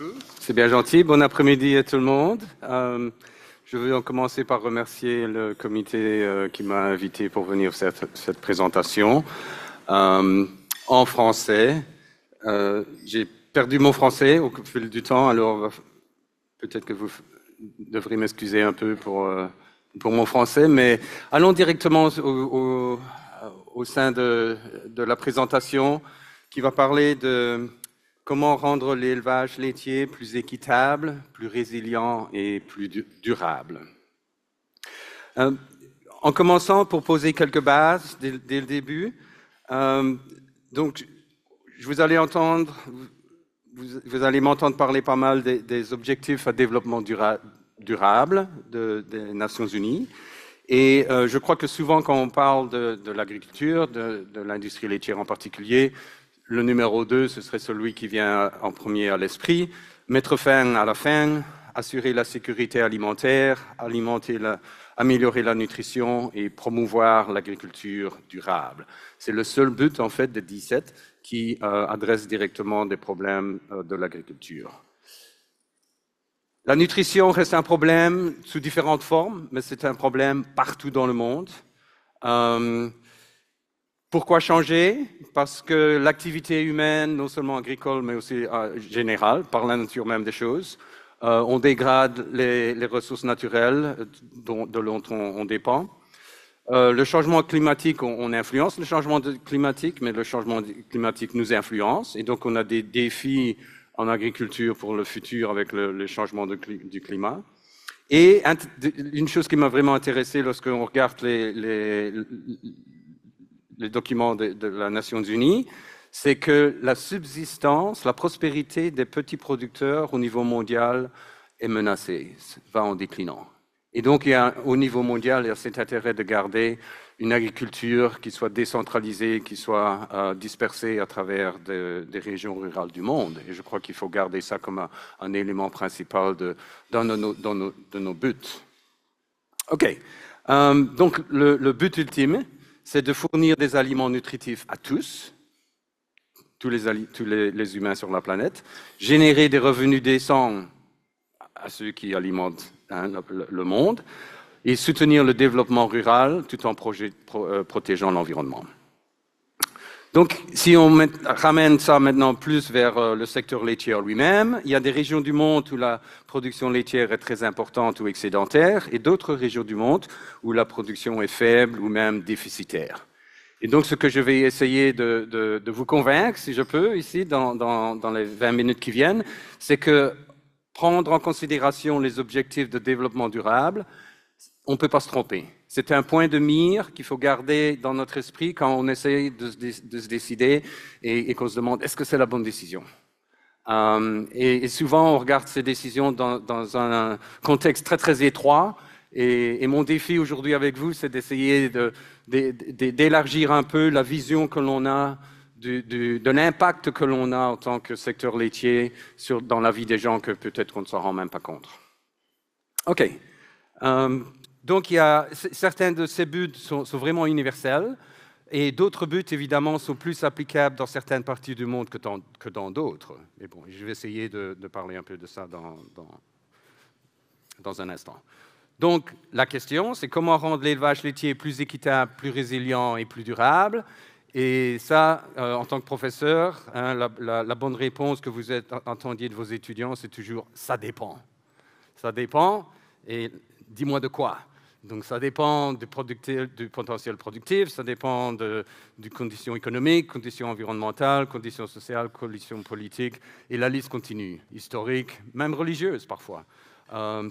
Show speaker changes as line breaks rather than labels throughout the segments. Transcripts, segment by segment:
beaucoup. C'est bien gentil. Bon après-midi à tout le monde. Je veux commencer par remercier le comité qui m'a invité pour venir faire cette présentation en français. J'ai perdu mon français au fil du temps, alors peut-être que vous devrez m'excuser un peu pour mon français, mais allons directement au sein de la présentation qui va parler de comment rendre l'élevage laitier plus équitable, plus résilient et plus durable. En commençant, pour poser quelques bases dès le début, donc vous allez m'entendre parler pas mal des objectifs à développement durable des Nations Unies. Et je crois que souvent, quand on parle de l'agriculture, de l'industrie laitière en particulier, le numéro 2, ce serait celui qui vient en premier à l'esprit. Mettre fin à la faim, assurer la sécurité alimentaire, améliorer la nutrition et promouvoir l'agriculture durable. C'est le seul but, en fait, de 17 qui adresse directement des problèmes de l'agriculture. La nutrition reste un problème sous différentes formes, mais c'est un problème partout dans le monde. Pourquoi changer? Parce que l'activité humaine, non seulement agricole, mais aussi générale, par la nature même des choses, on dégrade les ressources naturelles dont on dépend. Le changement climatique, on influence le changement climatique, mais le changement climatique nous influence. Et donc, on a des défis en agriculture pour le futur avec le changement du climat. Et une chose qui m'a vraiment intéressé lorsqu'on regarde les documents de la Nations Unies, c'est que la subsistance, la prospérité des petits producteurs au niveau mondial est menacée, va en déclinant. Et donc, au niveau mondial, il y a cet intérêt de garder une agriculture qui soit décentralisée, qui soit dispersée à travers des régions rurales du monde. Et je crois qu'il faut garder ça comme un élément principal de nos buts. OK. Donc, le but ultime, c'est de fournir des aliments nutritifs à tous les humains sur la planète, générer des revenus décents à ceux qui alimentent le monde et soutenir le développement rural tout en protégeant l'environnement. Donc, si on ramène ça maintenant plus vers le secteur laitier lui-même, il y a des régions du monde où la production laitière est très importante ou excédentaire, et d'autres régions du monde où la production est faible ou même déficitaire. Et donc, ce que je vais essayer de vous convaincre, si je peux, ici, dans les 20 minutes qui viennent, c'est que prendre en considération les objectifs de développement durable, on ne peut pas se tromper. C'est un point de mire qu'il faut garder dans notre esprit quand on essaye de se décider et qu'on se demande est-ce que c'est la bonne décision. Et souvent, on regarde ces décisions dans un contexte très, très étroit. Et mon défi aujourd'hui avec vous, c'est d'essayer d'élargir un peu la vision que l'on a de l'impact que l'on a en tant que secteur laitier dans la vie des gens que peut-être qu'on ne s'en rend même pas compte. OK. Donc, certains de ces buts sont vraiment universels et d'autres buts, évidemment, sont plus applicables dans certaines parties du monde que dans d'autres. Mais bon, je vais essayer de parler un peu de ça dans un instant. Donc, la question, c'est comment rendre l'élevage laitier plus équitable, plus résilient et plus durable. Et ça, en tant que professeur, la bonne réponse que vous entendiez de vos étudiants, c'est toujours « ça dépend ». Ça dépend, et dis-moi de quoi. Donc, ça dépend du potentiel productif, ça dépend des conditions économiques, conditions environnementales, conditions sociales, conditions politiques, et la liste continue, historique, même religieuse parfois.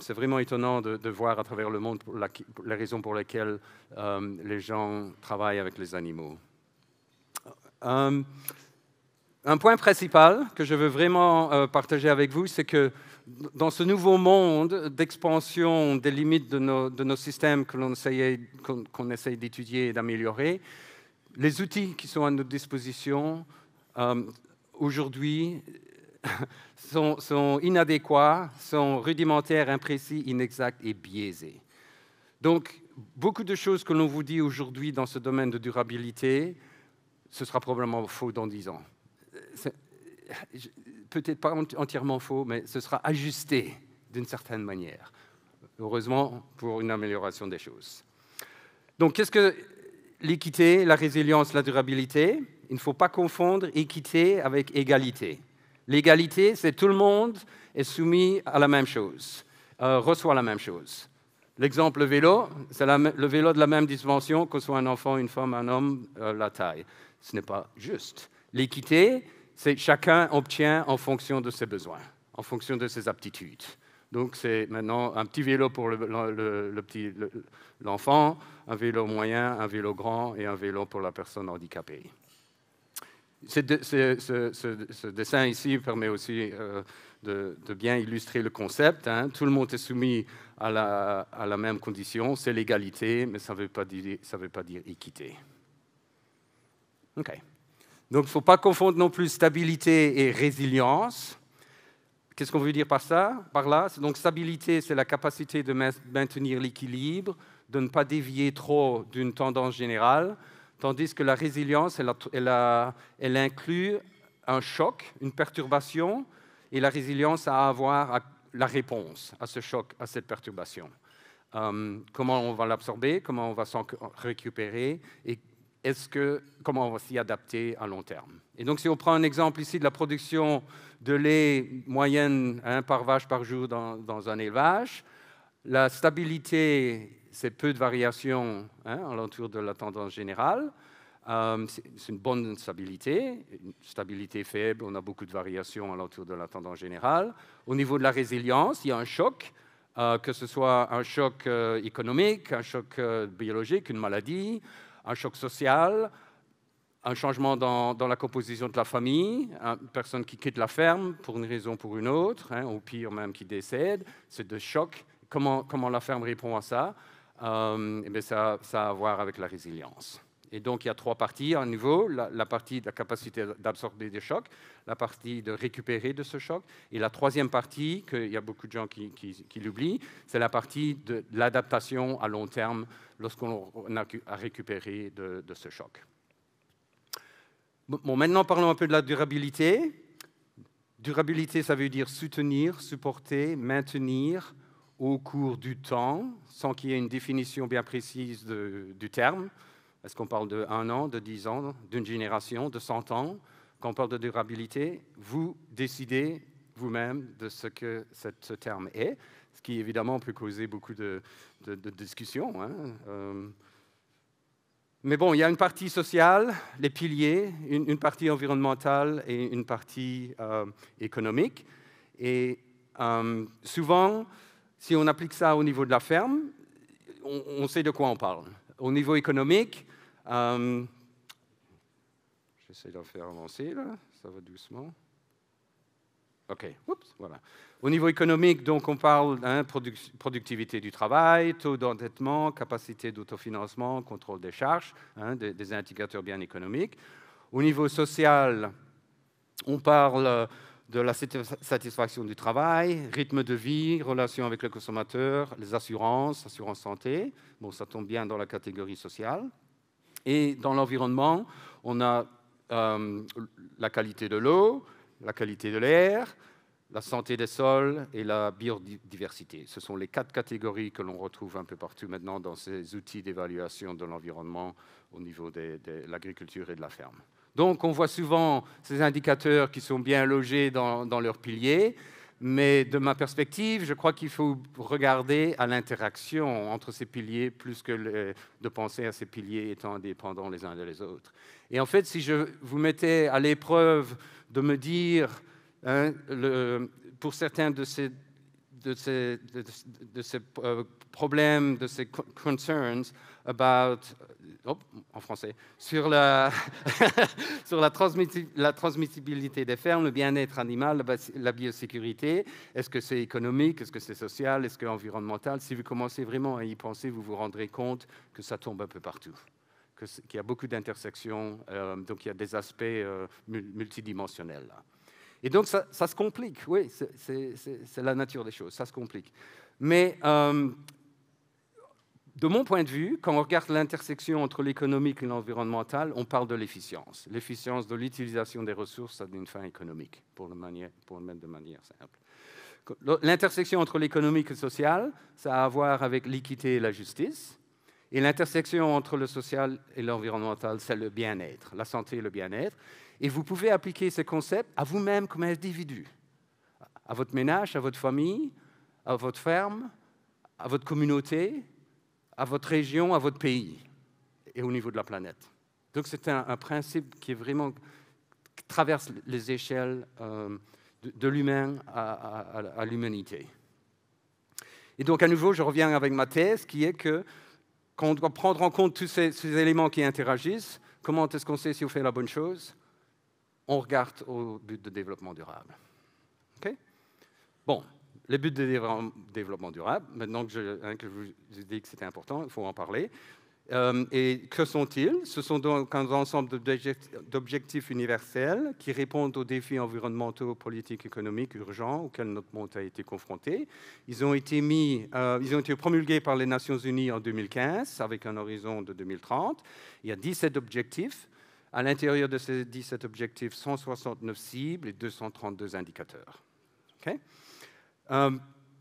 C'est vraiment étonnant de voir à travers le monde les raisons pour lesquelles les gens travaillent avec les animaux. Un point principal que je veux vraiment partager avec vous, c'est que dans ce nouveau monde d'expansion des limites de nos systèmes qu'on essaye d'étudier et d'améliorer, les outils qui sont à notre disposition aujourd'hui sont inadéquats, sont rudimentaires, imprécis, inexacts et biaisés. Donc, beaucoup de choses que l'on vous dit aujourd'hui dans ce domaine de durabilité, ce sera probablement faux dans 10 ans. peut-être pas entièrement faux, mais ce sera ajusté d'une certaine manière. Heureusement, pour une amélioration des choses. Donc, qu'est-ce que l'équité, la résilience, la durabilité? Il ne faut pas confondre équité avec égalité. L'égalité, c'est tout le monde est soumis à la même chose, reçoit la même chose. L'exemple vélo, c'est le vélo de la même dimension, que ce soit un enfant, une femme, un homme, la taille. Ce n'est pas juste. L'équité, c'est chacun obtient en fonction de ses besoins, en fonction de ses aptitudes. Donc, c'est maintenant un petit vélo pour l'enfant, un vélo moyen, un vélo grand et un vélo pour la personne handicapée. Ce dessin ici permet aussi de bien illustrer le concept. Tout le monde est soumis à la même condition, c'est l'égalité, mais ça ne veut pas dire équité. OK. Donc, il ne faut pas confondre non plus stabilité et résilience. Qu'est-ce qu'on veut dire par là? Donc, stabilité, c'est la capacité de maintenir l'équilibre, de ne pas dévier trop d'une tendance générale, tandis que la résilience, elle inclut un choc, une perturbation, et la résilience a à voir à la réponse à ce choc, à cette perturbation. Comment on va l'absorber, comment on va s'en récupérer, et comment on va s'y adapter à long terme. Et donc, si on prend un exemple ici de la production de lait moyenne par vache par jour dans un élevage, la stabilité, c'est peu de variations alentour de la tendance générale. C'est une bonne stabilité, une stabilité faible, on a beaucoup de variations alentour de la tendance générale. Au niveau de la résilience, il y a un choc, que ce soit un choc économique, un choc biologique, une maladie, un choc social, un changement dans la composition de la famille, une personne qui quitte la ferme pour une raison ou pour une autre, ou pire même qui décède, c'est de choc. Comment la ferme répond à ça? Ça a à voir avec la résilience. Et donc, il y a trois parties à nouveau, la partie de la capacité d'absorber des chocs, la partie de récupérer de ce choc, et la troisième partie, qu'il y a beaucoup de gens qui l'oublient, c'est la partie de l'adaptation à long terme lorsqu'on a à récupérer de ce choc. Bon, maintenant, parlons un peu de la durabilité. Durabilité, ça veut dire soutenir, supporter, maintenir au cours du temps, sans qu'il y ait une définition bien précise du terme. Est-ce qu'on parle de 1 an, de 10 ans, d'une génération, de 100 ans? Quand on parle de durabilité, vous décidez vous-même de ce que ce terme est, ce qui évidemment peut causer beaucoup de discussions. Mais bon, il y a une partie sociale, les piliers, une partie environnementale et une partie économique. Et souvent, si on applique ça au niveau de la ferme, on sait de quoi on parle. Au niveau économique, j'essaie de le faire avancer, là, ça va doucement. OK, oups, voilà. Au niveau économique, donc, on parle productivité du travail, taux d'endettement, capacité d'autofinancement, contrôle des charges, des indicateurs bien économiques. Au niveau social, on parle de la satisfaction du travail, rythme de vie, relation avec le consommateur, les assurances santé. Bon, ça tombe bien dans la catégorie sociale. Et dans l'environnement, on a la qualité de l'eau, la qualité de l'air, la santé des sols et la biodiversité. Ce sont les 4 catégories que l'on retrouve un peu partout maintenant dans ces outils d'évaluation de l'environnement au niveau de l'agriculture et de la ferme. Donc, on voit souvent ces indicateurs qui sont bien logés dans leurs piliers, mais de ma perspective, je crois qu'il faut regarder à l'interaction entre ces piliers plus que de penser à ces piliers étant indépendants les uns des autres. Et en fait, si je vous mettais à l'épreuve de me dire, pour certains de ces problèmes, de ces concerns about, en français, sur la transmissibilité des fermes, le bien-être animal, la biosécurité, est-ce que c'est économique, est-ce que c'est social, est-ce que c'est environnemental? Si vous commencez vraiment à y penser, vous vous rendrez compte que ça tombe un peu partout, qu'il y a beaucoup d'intersections, donc il y a des aspects multidimensionnels là. Et donc, ça se complique, oui, c'est la nature des choses, ça se complique. Mais De mon point de vue, quand on regarde l'intersection entre l'économique et l'environnemental, on parle de l'efficience. L'efficience de l'utilisation des ressources à une fin économique, pour le mettre de manière simple. L'intersection entre l'économique et le social, ça a à voir avec l'équité et la justice. Et l'intersection entre le social et l'environnemental, c'est le bien-être, la santé et le bien-être. Et vous pouvez appliquer ces concepts à vous-même comme individu, à votre ménage, à votre famille, à votre ferme, à votre communauté, à votre région, à votre pays et au niveau de la planète. Donc c'est un principe qui est vraiment qui traverse les échelles de l'humain à l'humanité. Et donc à nouveau, je reviens avec ma thèse qui est que quand on doit prendre en compte tous ces éléments qui interagissent, comment est-ce qu'on sait si on fait la bonne chose? On regarde au but de développement durable. Okay? Bon. Les buts de développement durable, maintenant que je vous ai dit que c'était important, il faut en parler. Et que sont-ils? Ce sont donc un ensemble d'objectifs universels qui répondent aux défis environnementaux, politiques, économiques urgents auxquels notre monde a été confronté. Ils ont été promulgués par les Nations Unies en 2015 avec un horizon de 2030. Il y a 17 objectifs. À l'intérieur de ces 17 objectifs, 169 cibles et 232 indicateurs. Okay?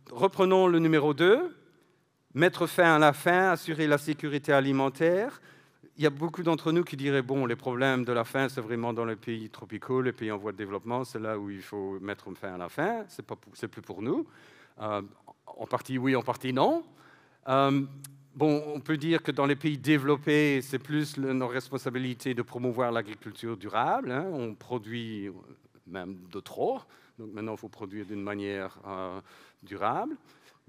Reprenons le numéro 2, mettre fin à la faim, assurer la sécurité alimentaire. Il y a beaucoup d'entre nous qui diraient, bon, les problèmes de la faim, c'est vraiment dans les pays tropicaux, les pays en voie de développement, c'est là où il faut mettre fin à la faim, c'est plus pour nous. En partie oui, en partie non. Bon, on peut dire que dans les pays développés, c'est plus nos responsabilités de promouvoir l'agriculture durable. Hein. On produit même de trop. Donc maintenant, il faut produire d'une manière durable.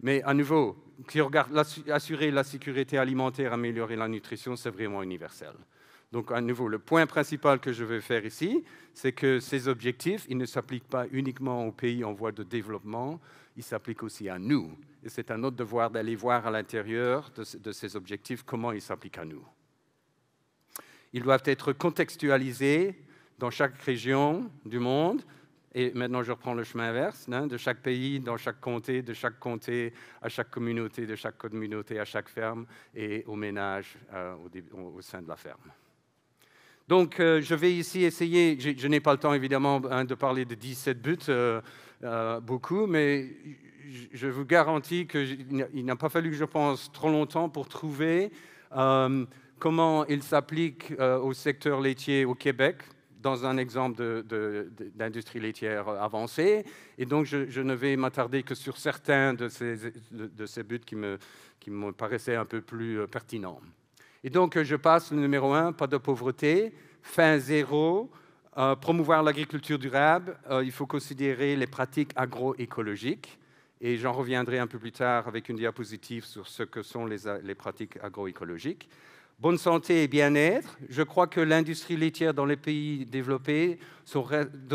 Mais à nouveau, si on regarde assurer la sécurité alimentaire, améliorer la nutrition, c'est vraiment universel. Donc à nouveau, le point principal que je veux faire ici, c'est que ces objectifs, ils ne s'appliquent pas uniquement aux pays en voie de développement, ils s'appliquent aussi à nous. Et c'est un notre devoir d'aller voir à l'intérieur de ces objectifs comment ils s'appliquent à nous. Ils doivent être contextualisés dans chaque région du monde. Et maintenant, je reprends le chemin inverse, hein, de chaque pays, dans chaque comté, de chaque comté à chaque communauté, de chaque communauté à chaque ferme et au ménage au sein de la ferme. Donc, je vais ici essayer, je n'ai pas le temps évidemment hein, de parler de 17 buts, beaucoup, mais je vous garantis qu'il n'a pas fallu, je pense, trop longtemps pour trouver comment il s'applique au secteur laitier au Québec, dans un exemple d'industrie laitière avancée. Et donc, je ne vais m'attarder que sur certains de ces buts qui me paraissaient un peu plus pertinents. Et donc, je passe le numéro 1, pas de pauvreté, faim zéro, promouvoir l'agriculture durable, il faut considérer les pratiques agroécologiques. Et j'en reviendrai un peu plus tard avec une diapositive sur ce que sont les pratiques agroécologiques. Bonne santé et bien-être. Je crois que l'industrie laitière dans les pays développés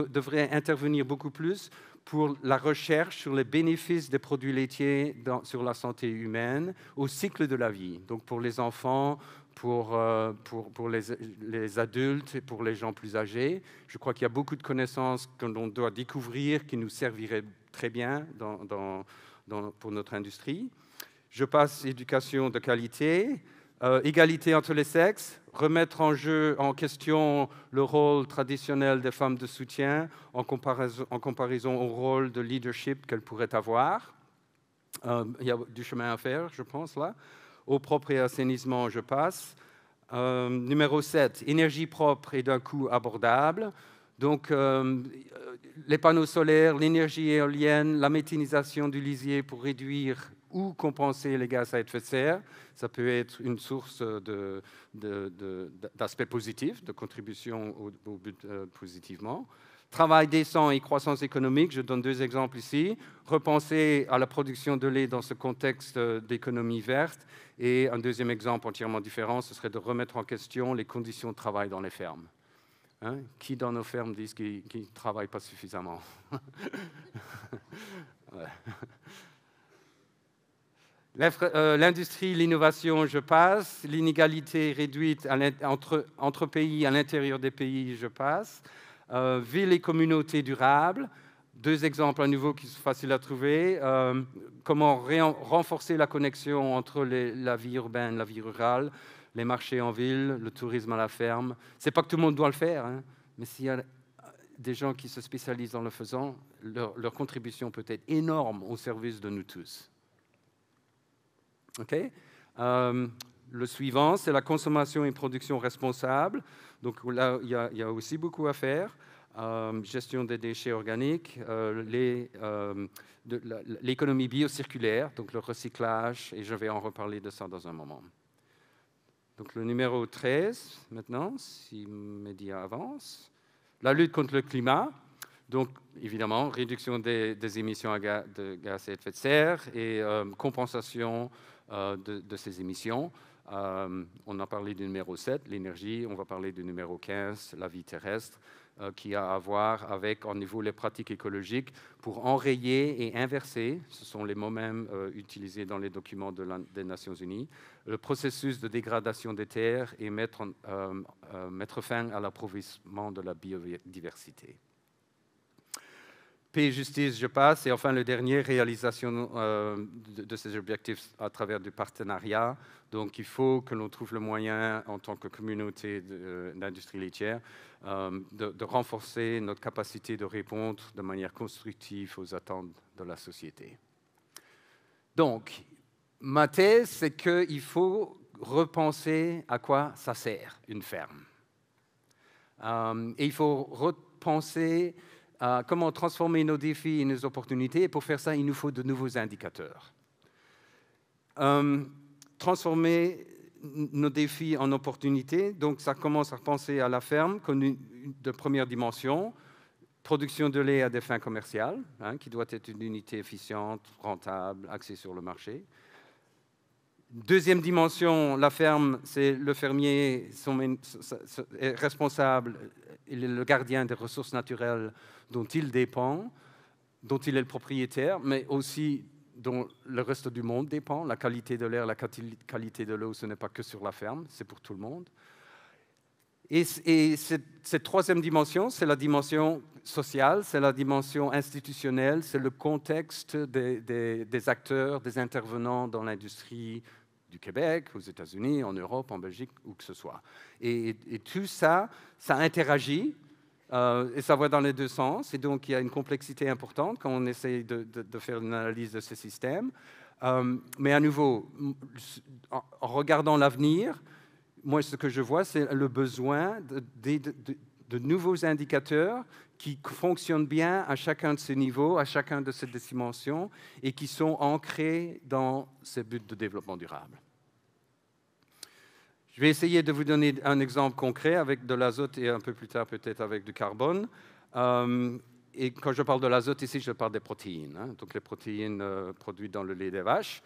devrait intervenir beaucoup plus pour la recherche sur les bénéfices des produits laitiers sur la santé humaine au cycle de la vie. Donc pour les enfants, pour les adultes et pour les gens plus âgés. Je crois qu'il y a beaucoup de connaissances que l'on doit découvrir qui nous serviraient très bien pour notre industrie. Je passe éducation de qualité. Égalité entre les sexes, remettre en question le rôle traditionnel des femmes de soutien en comparaison au rôle de leadership qu'elles pourraient avoir. Il y a du chemin à faire, je pense, là. Eau propre et assainissement, je passe. Numéro 7, énergie propre et d'un coût abordable. Donc, les panneaux solaires, l'énergie éolienne, la méthanisation du lisier pour réduire ou compenser les gaz à effet de serre. Ça peut être une source d'aspects positifs, de contribution au but positivement. Travail décent et croissance économique, je donne 2 exemples ici. Repenser à la production de lait dans ce contexte d'économie verte. Et un deuxième exemple entièrement différent, ce serait de remettre en question les conditions de travail dans les fermes. Hein? Qui dans nos fermes disent qu'ils ne travaillent pas suffisamment? Ouais. L'industrie, l'innovation, je passe. L'inégalité réduite entre pays, à l'intérieur des pays, je passe. Ville et communautés durables. Deux exemples à nouveau qui sont faciles à trouver. Comment renforcer la connexion entre la vie urbaine, la vie rurale, les marchés en ville, le tourisme à la ferme. Ce n'est pas que tout le monde doit le faire, hein, mais s'il y a des gens qui se spécialisent dans le faisant, leur contribution peut être énorme au service de nous tous. OK. Le suivant, c'est la consommation et production responsable. Donc là, il y a aussi beaucoup à faire. Gestion des déchets organiques, l'économie biocirculaire, donc le recyclage, et je vais en reparler de ça dans un moment. Donc le numéro 13, maintenant, si mes médias avancent. La lutte contre le climat, donc évidemment, réduction des émissions de gaz à effet de serre et compensation de ces émissions. On a parlé du numéro 7, l'énergie, on va parler du numéro 15, la vie terrestre, qui a à voir avec, en niveau, les pratiques écologiques pour enrayer et inverser, ce sont les mots mêmes utilisés dans les documents des Nations Unies, le processus de dégradation des terres et mettre fin à l'appauvrissement de la biodiversité. Paix et justice, je passe. Et enfin, le dernier, réalisation de ces objectifs à travers du partenariat. Donc, il faut que l'on trouve le moyen, en tant que communauté d'industrie laitière, de renforcer notre capacité de répondre de manière constructive aux attentes de la société. Donc, ma thèse, c'est qu'il faut repenser à quoi ça sert, une ferme. Et il faut repenser comment transformer nos défis et nos opportunités. Et pour faire ça, il nous faut de nouveaux indicateurs. Transformer nos défis en opportunités, donc ça commence à penser à la ferme comme de première dimension, production de lait à des fins commerciales, qui doit être une unité efficiente, rentable, axée sur le marché. Deuxième dimension, la ferme, c'est le fermier est responsable, il est le gardien des ressources naturelles dont il dépend, dont il est le propriétaire, mais aussi dont le reste du monde dépend. La qualité de l'air, la qualité de l'eau, ce n'est pas que sur la ferme, c'est pour tout le monde. Et cette troisième dimension, c'est la dimension sociale, c'est la dimension institutionnelle, c'est le contexte des acteurs, des intervenants dans l'industrie du Québec, aux États-Unis, en Europe, en Belgique, où que ce soit. Et tout ça, ça interagit et ça va dans les deux sens. Et donc, il y a une complexité importante quand on essaie de faire une analyse de ces systèmes. Mais à nouveau, en regardant l'avenir, moi, ce que je vois, c'est le besoin de nouveaux indicateurs qui fonctionnent bien à chacun de ces niveaux, à chacun de ces dimensions, et qui sont ancrés dans ces buts de développement durable. Je vais essayer de vous donner un exemple concret avec de l'azote et un peu plus tard peut-être avec du carbone. Et quand je parle de l'azote ici, je parle des protéines, donc les protéines produites dans le lait des vaches.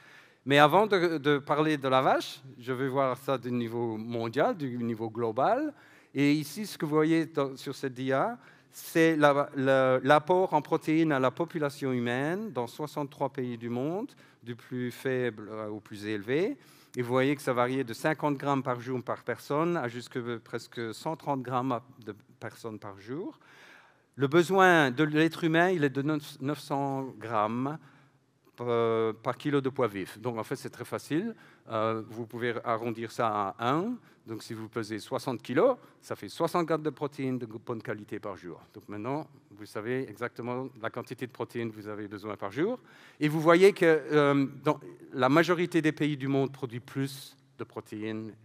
Mais avant de parler de la vache, je vais voir ça du niveau mondial, du niveau global. Et ici, ce que vous voyez sur cette dia, c'est l'apport en protéines à la population humaine dans 63 pays du monde, du plus faible au plus élevé. Et vous voyez que ça variait de 50 grammes par jour par personne à jusqu'à presque 130 grammes de personnes par jour. Le besoin de l'être humain, il est de 900 grammes par kilo de poids vif. Donc en fait, c'est très facile. Vous pouvez arrondir ça à 1. Donc si vous pesez 60 kilos, ça fait 60 grammes de protéines de bonne qualité par jour. Donc maintenant, vous savez exactement la quantité de protéines que vous avez besoin par jour. Et vous voyez que la majorité des pays du monde produit plus de protéines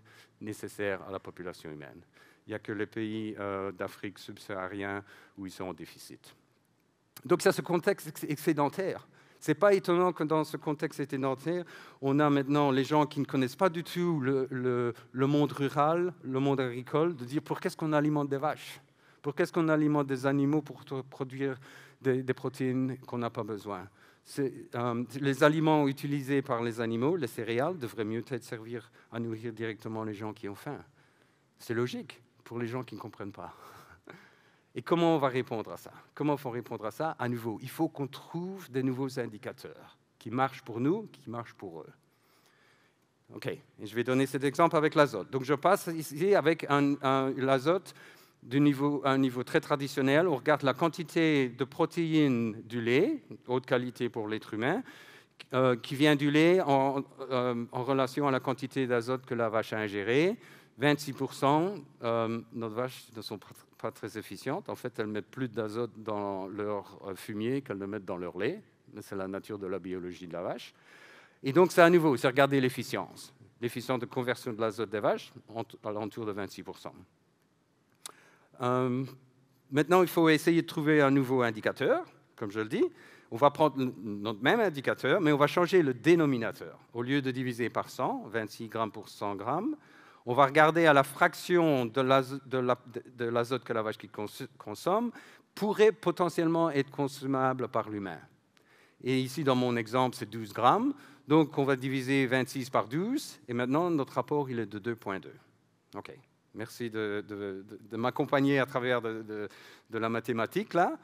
nécessaires à la population humaine. Il n'y a que les pays d'Afrique subsaharienne où ils sont en déficit. Donc c'est ce contexte excédentaire. Ce n'est pas étonnant que dans ce contexte excédentaire, on a maintenant les gens qui ne connaissent pas du tout le monde rural, le monde agricole, de dire pourquoi est-ce qu'on alimente des vaches? Pourquoi est-ce qu'on alimente des animaux pour produire des protéines qu'on n'a pas besoin? Les aliments utilisés par les animaux, les céréales, devraient mieux être servir à nourrir directement les gens qui ont faim. C'est logique pour les gens qui ne comprennent pas. Et comment on va répondre à ça? Comment faut répondre à ça? À nouveau, il faut qu'on trouve des nouveaux indicateurs qui marchent pour nous, qui marchent pour eux. OK, et je vais donner cet exemple avec l'azote. Donc je passe ici avec l'azote. à un niveau très traditionnel. On regarde la quantité de protéines du lait, haute qualité pour l'être humain, qui vient du lait en relation à la quantité d'azote que la vache a ingérée. 26%, nos vaches ne sont pas très efficientes. En fait, elles mettent plus d'azote dans leur fumier qu'elles ne mettent dans leur lait. C'est la nature de la biologie de la vache. Et donc, c'est à nouveau, c'est regarder l'efficience. L'efficience de conversion de l'azote des vaches, à l'entour de 26%. Maintenant, il faut essayer de trouver un nouveau indicateur, comme je le dis. On va prendre notre même indicateur, mais on va changer le dénominateur. Au lieu de diviser par 100, 26 grammes pour 100 grammes, on va regarder à la fraction de l'azote que la vache qui consomme pourrait potentiellement être consommable par l'humain. Et ici, dans mon exemple, c'est 12 grammes. Donc, on va diviser 26 par 12. Et maintenant, notre rapport, il est de 2,2. OK. Merci de m'accompagner à travers de la mathématique, là.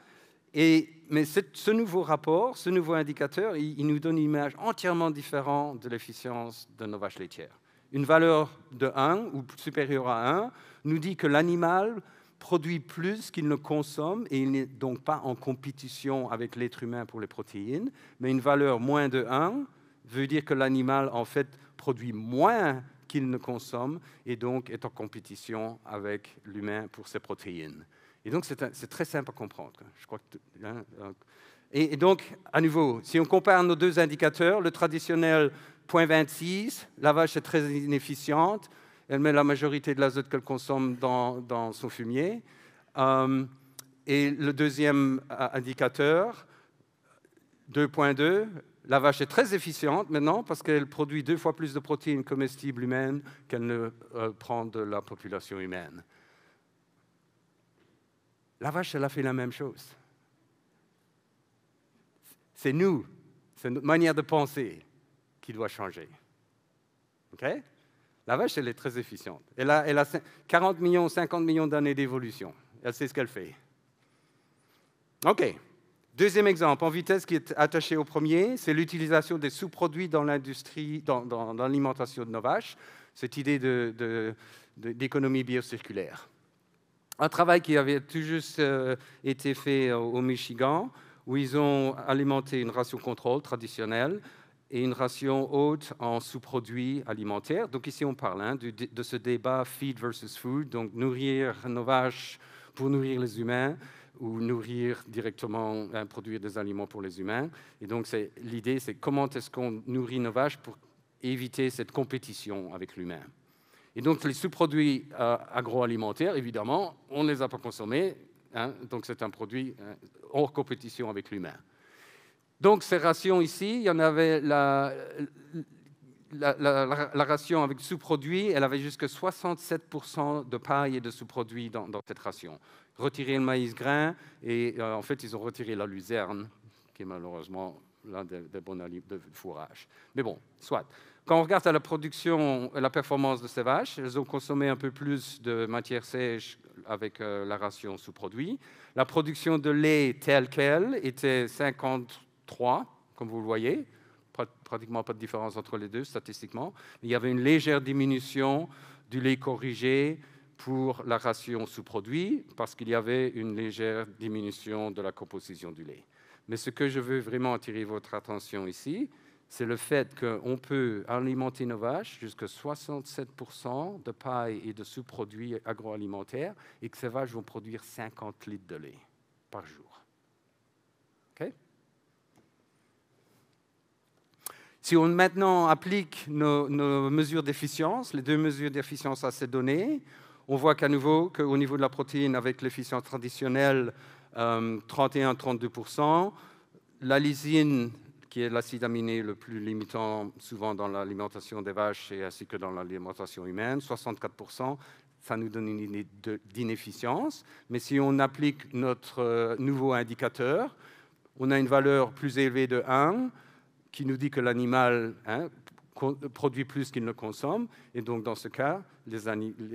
Mais ce nouveau rapport, ce nouveau indicateur, il nous donne une image entièrement différente de l'efficience de nos vaches laitières. Une valeur de 1 ou supérieure à 1 nous dit que l'animal produit plus qu'il ne consomme et il n'est donc pas en compétition avec l'être humain pour les protéines. Mais une valeur moins de 1 veut dire que l'animal, en fait, produit moins qu'il ne consomme et donc est en compétition avec l'humain pour ses protéines. Et donc, c'est très simple à comprendre. Je crois que, et donc, à nouveau, si on compare nos deux indicateurs, le traditionnel 0,26, la vache est très inefficiente, elle met la majorité de l'azote qu'elle consomme dans son fumier. Et le deuxième indicateur, 2,2, la vache est très efficiente maintenant parce qu'elle produit 2 fois plus de protéines comestibles humaines qu'elle ne prend de la population humaine. La vache, elle a fait la même chose. C'est nous, c'est notre manière de penser qui doit changer. OK? La vache, elle est très efficiente. Elle a 40 millions, 50 millions d'années d'évolution. Elle sait ce qu'elle fait. OK. Deuxième exemple, en vitesse qui est attaché au premier, c'est l'utilisation des sous-produits dans l'industrie, dans l'alimentation de nos vaches, cette idée d'économie biocirculaire. Un travail qui avait tout juste été fait au Michigan, où ils ont alimenté une ration contrôle traditionnelle et une ration haute en sous-produits alimentaires. Donc ici, on parle de ce débat feed versus food, donc nourrir nos vaches pour nourrir les humains, ou nourrir directement, produire des aliments pour les humains. Et donc, l'idée, c'est comment est-ce qu'on nourrit nos vaches pour éviter cette compétition avec l'humain. Et donc, les sous-produits agroalimentaires, évidemment, on ne les a pas consommés, donc c'est un produit hors compétition avec l'humain. Donc, ces rations ici, il y en avait la ration avec sous-produits, elle avait jusqu'à 67% de paille et de sous-produits dans cette ration. Retirer le maïs grain, et en fait, ils ont retiré la luzerne, qui est malheureusement l'un des bons aliments de fourrage. Mais bon, soit. Quand on regarde à la production, la performance de ces vaches, elles ont consommé un peu plus de matière sèche avec la ration sous-produit. La production de lait telle qu'elle était 53, comme vous le voyez. Pratiquement pas de différence entre les deux, statistiquement. Il y avait une légère diminution du lait corrigé pour la ration sous-produit, parce qu'il y avait une légère diminution de la composition du lait. Mais ce que je veux vraiment attirer votre attention ici, c'est le fait qu'on peut alimenter nos vaches jusqu'à 67% de paille et de sous-produits agroalimentaires et que ces vaches vont produire 50 litres de lait par jour. OK? Si on maintenant applique nos mesures d'efficience, les deux mesures d'efficience à ces données, on voit qu'à nouveau, qu'au niveau de la protéine, avec l'efficience traditionnelle, 31-32%, la lysine, qui est l'acide aminé le plus limitant souvent dans l'alimentation des vaches et ainsi que dans l'alimentation humaine, 64%, ça nous donne une idée d'inefficience. Mais si on applique notre nouveau indicateur, on a une valeur plus élevée de 1 qui nous dit que l'animal produit plus qu'il ne consomme. Et donc, dans ce cas,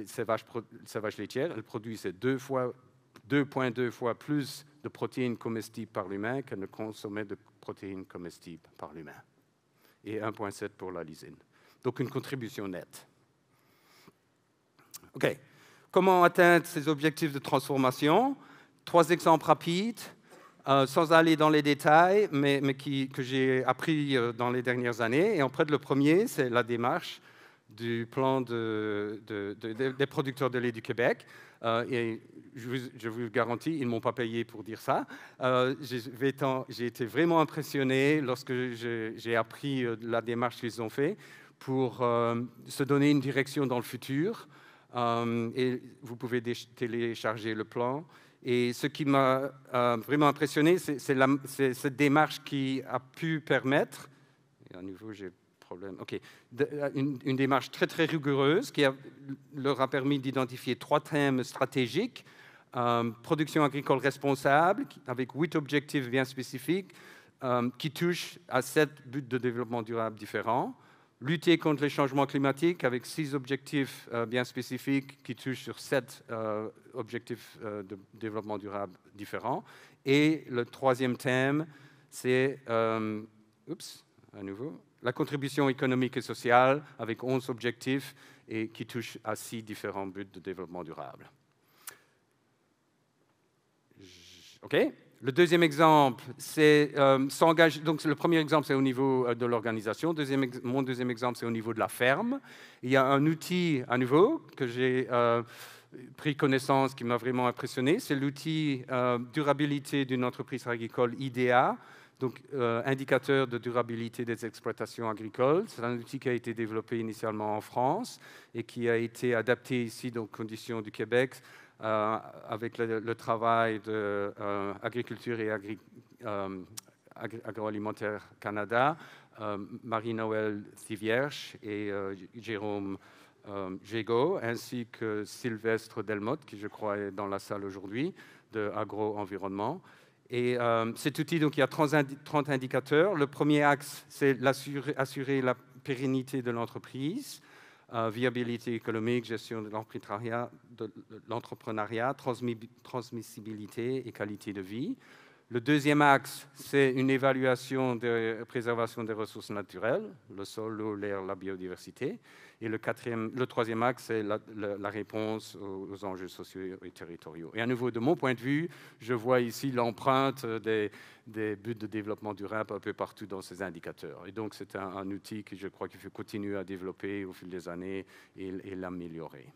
ces vaches laitières, elles produisent 2,2 fois plus de protéines comestibles par l'humain qu'elles ne consommaient de protéines comestibles par l'humain. Et 1,7 pour la lysine. Donc, une contribution nette. OK. comment atteindre ces objectifs de transformation? 3 exemples rapides, sans aller dans les détails, mais que j'ai appris dans les dernières années. Et en fait, le premier, c'est la démarche du plan des producteurs de lait du Québec. Et je vous garantis, ils ne m'ont pas payé pour dire ça. J'ai été vraiment impressionné lorsque j'ai appris la démarche qu'ils ont faite pour se donner une direction dans le futur. Et vous pouvez télécharger le plan. Et ce qui m'a vraiment impressionné, c'est cette démarche qui a pu permettre, et à nouveau j'ai problème, ok, une démarche très très rigoureuse qui leur a permis d'identifier 3 thèmes stratégiques, production agricole responsable, avec 8 objectifs bien spécifiques qui touchent à 7 buts de développement durable différents. Lutter contre les changements climatiques avec 6 objectifs bien spécifiques qui touchent sur 7 objectifs de développement durable différents. Et le 3e thème, c'est à nouveau, la contribution économique et sociale avec 11 objectifs et qui touchent à 6 différents buts de développement durable. OK. Le deuxième exemple, c'est s'engager. Donc, le premier exemple, c'est au niveau de l'organisation. Mon deuxième exemple, c'est au niveau de la ferme. Il y a un outil, à nouveau, que j'ai pris connaissance, qui m'a vraiment impressionné. C'est l'outil durabilité d'une entreprise agricole, IDEA, donc indicateur de durabilité des exploitations agricoles. C'est un outil qui a été développé initialement en France et qui a été adapté ici, dans les conditions du Québec, avec le travail de Agriculture et Agroalimentaire Canada, Marie-Noël Thivierge et Jérôme Gégaud, ainsi que Sylvestre Delmotte, qui je crois est dans la salle aujourd'hui, de Agro-Environnement. Et cet outil, donc, il y a 30 indicateurs. Le premier axe, c'est assurer la pérennité de l'entreprise. Viabilité économique, gestion de l'entrepreneuriat, transmissibilité et qualité de vie. Le deuxième axe, c'est une évaluation de préservation des ressources naturelles, le sol, l'eau, l'air, la biodiversité. Et le troisième axe, c'est la réponse aux enjeux sociaux et territoriaux. Et à nouveau, de mon point de vue, je vois ici l'empreinte des buts de développement durable un peu partout dans ces indicateurs. Et donc, c'est un outil que je crois qu'il faut continuer à développer au fil des années et l'améliorer.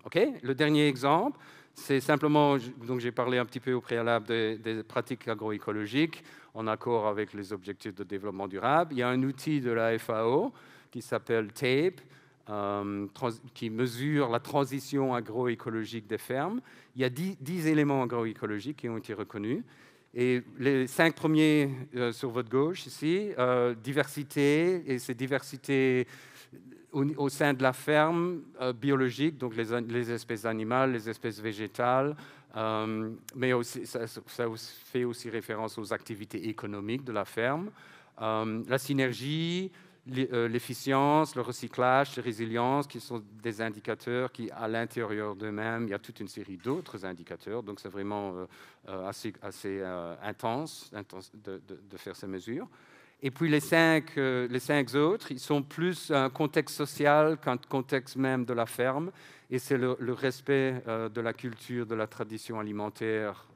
OK. Le dernier exemple, c'est simplement, donc j'ai parlé un petit peu au préalable des pratiques agroécologiques en accord avec les objectifs de développement durable. Il y a un outil de la FAO qui s'appelle TAPE, qui mesure la transition agroécologique des fermes. Il y a 10 éléments agroécologiques qui ont été reconnus. Et les 5 premiers sur votre gauche ici, diversité, et c'est diversité au sein de la ferme biologique, donc les espèces animales, les espèces végétales, mais aussi, ça fait aussi référence aux activités économiques de la ferme, la synergie, l'efficience, le recyclage, la résilience, qui sont des indicateurs qui, à l'intérieur d'eux-mêmes, il y a toute une série d'autres indicateurs, donc c'est vraiment assez intense de faire ces mesures. Et puis les cinq autres, ils sont plus un contexte social qu'un contexte même de la ferme. Et c'est le respect de la culture, de la tradition alimentaire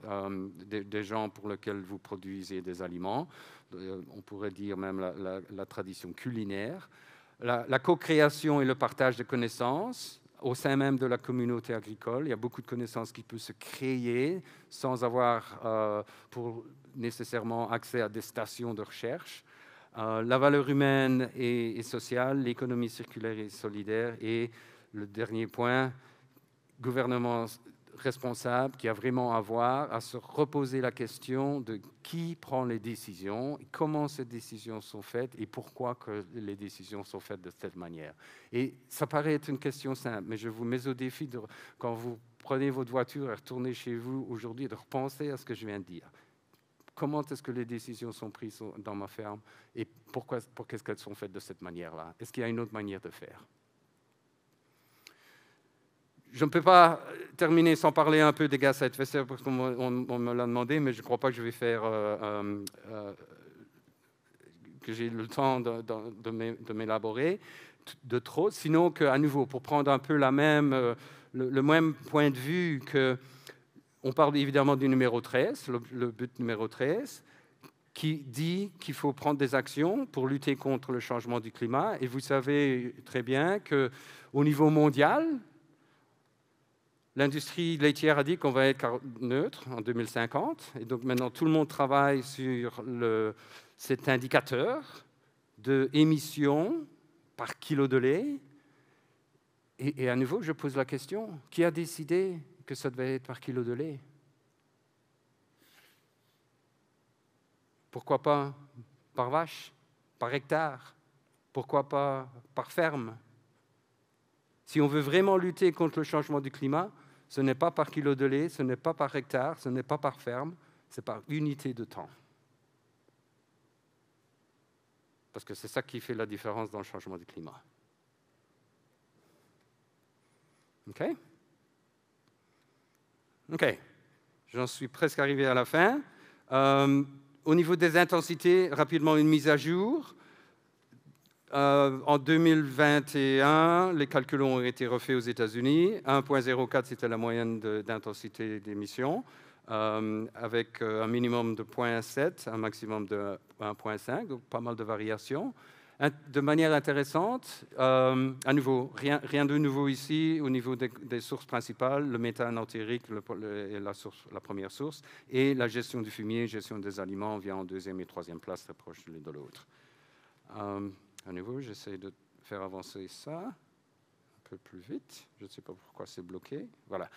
des gens pour lesquels vous produisez des aliments. On pourrait dire même la tradition culinaire. La co-création et le partage de connaissances au sein même de la communauté agricole. Il y a beaucoup de connaissances qui peuvent se créer sans avoir pour nécessairement accès à des stations de recherche. La valeur humaine et sociale, l'économie circulaire et solidaire, et le dernier point, gouvernement responsable qui a vraiment à voir à se reposer la question de qui prend les décisions, comment ces décisions sont faites et pourquoi que les décisions sont faites de cette manière. Et ça paraît être une question simple, mais je vous mets au défi, quand vous prenez votre voiture et retournez chez vous aujourd'hui, de repenser à ce que je viens de dire. Comment est-ce que les décisions sont prises dans ma ferme et pourquoi est-ce qu'elles sont faites de cette manière-là? Est-ce qu'il y a une autre manière de faire? Je ne peux pas terminer sans parler un peu des gaz à effet de serre parce qu'on me l'a demandé, mais je ne crois pas que je vais faire que j'ai le temps de m'élaborer. de trop, sinon qu'à nouveau, pour prendre un peu le même point de vue, on parle évidemment du numéro 13, le but numéro 13, qui dit qu'il faut prendre des actions pour lutter contre le changement du climat. Et vous savez très bien qu'au niveau mondial, l'industrie laitière a dit qu'on va être neutre en 2050. Et donc maintenant, tout le monde travaille sur cet indicateur d'émissions par kilo de lait. Et à nouveau, je pose la question, qui a décidé que ça devait être par kilo de lait? Pourquoi pas par vache, par hectare? Pourquoi pas par ferme? Si on veut vraiment lutter contre le changement du climat, ce n'est pas par kilo de lait, ce n'est pas par hectare, ce n'est pas par ferme, c'est par unité de temps. Parce que c'est ça qui fait la différence dans le changement du climat. OK? OK. J'en suis presque arrivé à la fin. Au niveau des intensités, rapidement une mise à jour. En 2021, les calculs ont été refaits aux États-Unis. 1,04, c'était la moyenne d'intensité d'émission, avec un minimum de 0,7, un maximum de 1,5, donc pas mal de variations. De manière intéressante, à nouveau, rien de nouveau ici au niveau des sources principales, le méthane entérique est la première source, et la gestion du fumier, gestion des aliments vient en deuxième et troisième place, très proche l'une de l'autre. À nouveau, j'essaie de faire avancer ça un peu plus vite. Je ne sais pas pourquoi c'est bloqué. Voilà.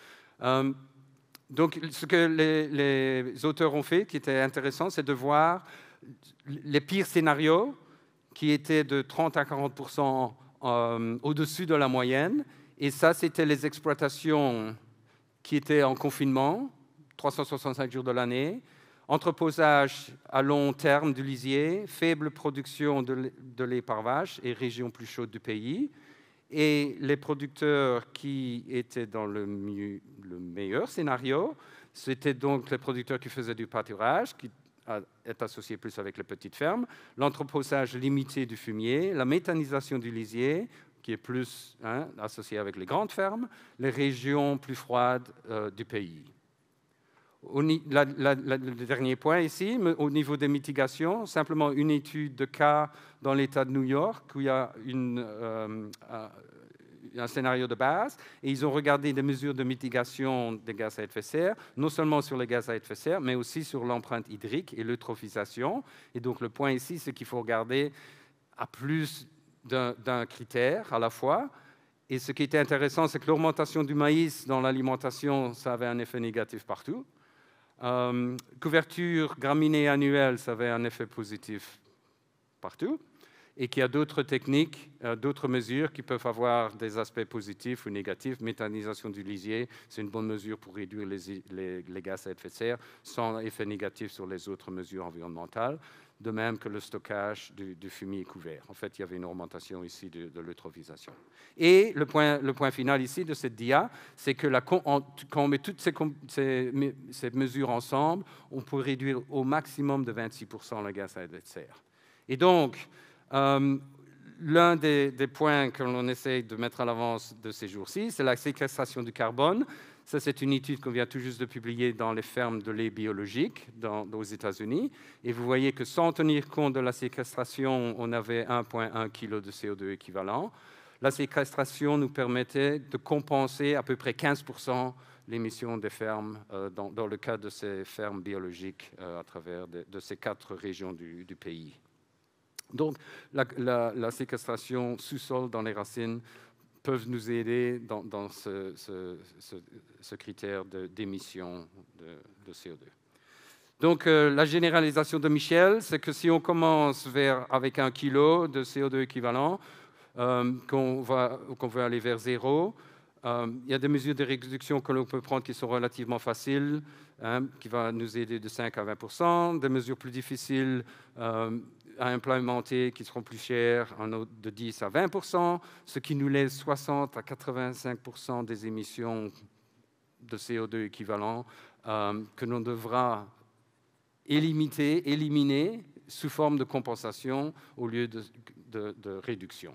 Donc, ce que les auteurs ont fait, qui était intéressant, c'est de voir les pires scénarios, qui étaient de 30 à 40% au-dessus de la moyenne. Et ça, c'était les exploitations qui étaient en confinement, 365 jours de l'année, entreposage à long terme du lisier, faible production de lait par vache et région plus chaude du pays. Et les producteurs qui étaient dans le meilleur scénario, c'était donc les producteurs qui faisaient du pâturage, qui est associé plus avec les petites fermes, l'entreposage limité du fumier, la méthanisation du lisier, qui est plus associé avec les grandes fermes, les régions plus froides du pays. Le dernier point ici, au niveau des mitigations, simplement une étude de cas dans l'État de New York où il y a un scénario de base et ils ont regardé des mesures de mitigation des gaz à effet de serre, non seulement sur les gaz à effet de serre, mais aussi sur l'empreinte hydrique et l'eutrophisation. Et donc le point ici, c'est qu'il faut regarder à plus d'un critère à la fois. Et ce qui était intéressant, c'est que l'augmentation du maïs dans l'alimentation, ça avait un effet négatif partout. Couverture graminée annuelle, ça avait un effet positif partout, et qu'il y a d'autres techniques, d'autres mesures qui peuvent avoir des aspects positifs ou négatifs. Méthanisation du lisier, c'est une bonne mesure pour réduire les gaz à effet de serre, sans effet négatif sur les autres mesures environnementales, de même que le stockage du fumier couvert. En fait, il y avait une augmentation ici de l'eutrophisation. Et le point final ici de cette dia, c'est que quand on met toutes ces mesures ensemble, on peut réduire au maximum de 26% le gaz à effet de serre. Et donc, l'un des points que l'on essaie de mettre à l'avance de ces jours-ci, c'est la séquestration du carbone. Ça, c'est une étude qu'on vient tout juste de publier dans les fermes de lait biologique aux États-Unis. Et vous voyez que sans tenir compte de la séquestration, on avait 1,1 kg de CO2 équivalent. La séquestration nous permettait de compenser à peu près 15% l'émission des fermes, dans le cas de ces fermes biologiques à travers de ces 4 régions du pays. Donc, la séquestration sous-sol dans les racines peuvent nous aider dans ce critère d'émission de CO2. Donc, la généralisation de Michel, c'est que si on commence avec 1 kg de CO2 équivalent, qu'on veut aller vers 0, il y a des mesures de réduction que l'on peut prendre qui sont relativement faciles, qui vont nous aider de 5 à 20%, des mesures plus difficiles à implémenter qui seront plus chères, de 10 à 20%, ce qui nous laisse 60 à 85% des émissions de CO2 équivalent que l'on devra éliminer sous forme de compensation au lieu de réduction.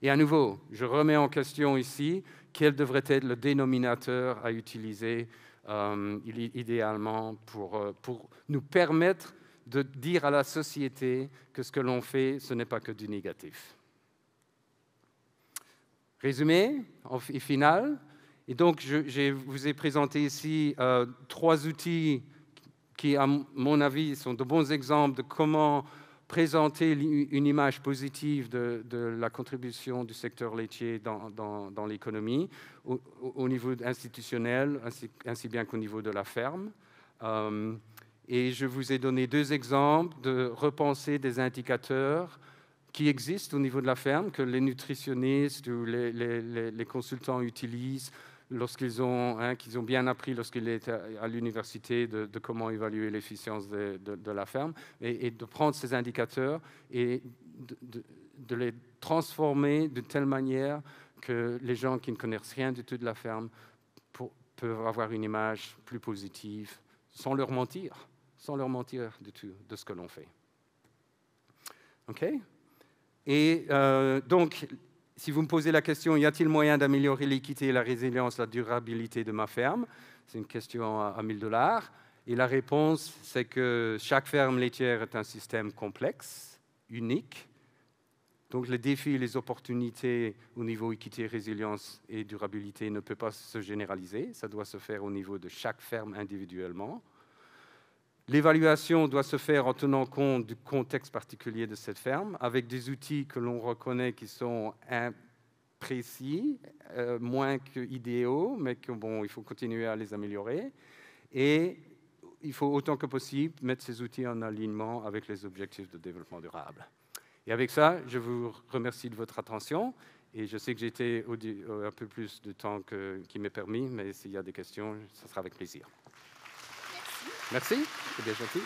Et à nouveau, je remets en question ici quel devrait être le dénominateur à utiliser idéalement pour nous permettre de dire à la société que ce que l'on fait, ce n'est pas que du négatif. Résumé et final. Et donc, je vous ai présenté ici 3 outils qui, à mon avis, sont de bons exemples de comment présenter une image positive de la contribution du secteur laitier dans l'économie, au niveau institutionnel, ainsi bien qu'au niveau de la ferme. Et je vous ai donné 2 exemples de repenser des indicateurs qui existent au niveau de la ferme, que les nutritionnistes ou les consultants utilisent lorsqu'ils ont, qu'ils ont bien appris lorsqu'ils étaient à l'université de comment évaluer l'efficience de la ferme, et de prendre ces indicateurs et de les transformer de telle manière que les gens qui ne connaissent rien du tout de la ferme peuvent avoir une image plus positive, sans leur mentir du tout de ce que l'on fait. OK ? Et donc, si vous me posez la question, y a-t-il moyen d'améliorer l'équité, la résilience, la durabilité de ma ferme? C'est une question à 1 000 $. Et la réponse, c'est que chaque ferme laitière est un système complexe, unique. Donc, les défis et les opportunités au niveau équité, résilience et durabilité ne peuvent pas se généraliser. Ça doit se faire au niveau de chaque ferme individuellement. L'évaluation doit se faire en tenant compte du contexte particulier de cette ferme, avec des outils que l'on reconnaît qui sont imprécis, moins qu'idéaux, mais il faut continuer à les améliorer. Et il faut autant que possible mettre ces outils en alignement avec les objectifs de développement durable. Et avec ça, je vous remercie de votre attention. Et je sais que j'ai été un peu plus de temps qui m'est permis, mais s'il y a des questions, ce sera avec plaisir. Merci, c'est bien gentil.